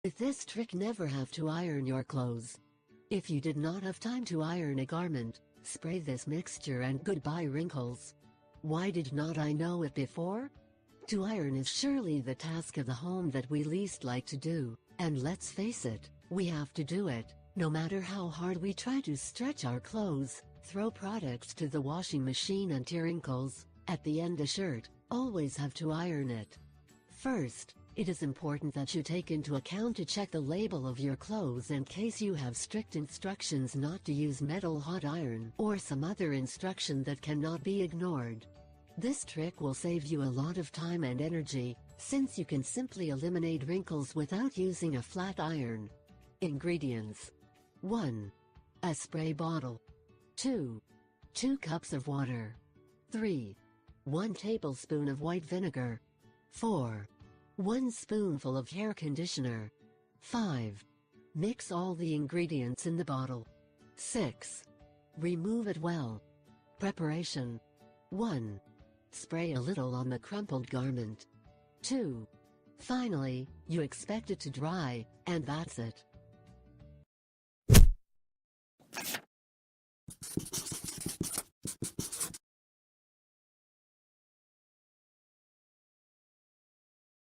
With this trick, never have to iron your clothes. If you did not have time to iron a garment, spray this mixture and goodbye wrinkles. Why did not I know it before? To iron is surely the task of the home that we least like to do, and let's face it, we have to do it, no matter how hard we try to stretch our clothes, throw products to the washing machine and tear wrinkles. At the end, a shirt, always have to iron it. First, it is important that you take into account to check the label of your clothes in case you have strict instructions not to use metal hot iron or some other instruction that cannot be ignored. This trick will save you a lot of time and energy, since you can simply eliminate wrinkles without using a flat iron. Ingredients: 1. A spray bottle. 2. 2 cups of water. 3. 1 tablespoon of white vinegar. 4. 1 spoonful of hair conditioner. 5. Mix all the ingredients in the bottle. 6. Remove it well. Preparation: 1. Spray a little on the crumpled garment. 2. Finally, you expect it to dry, and that's it.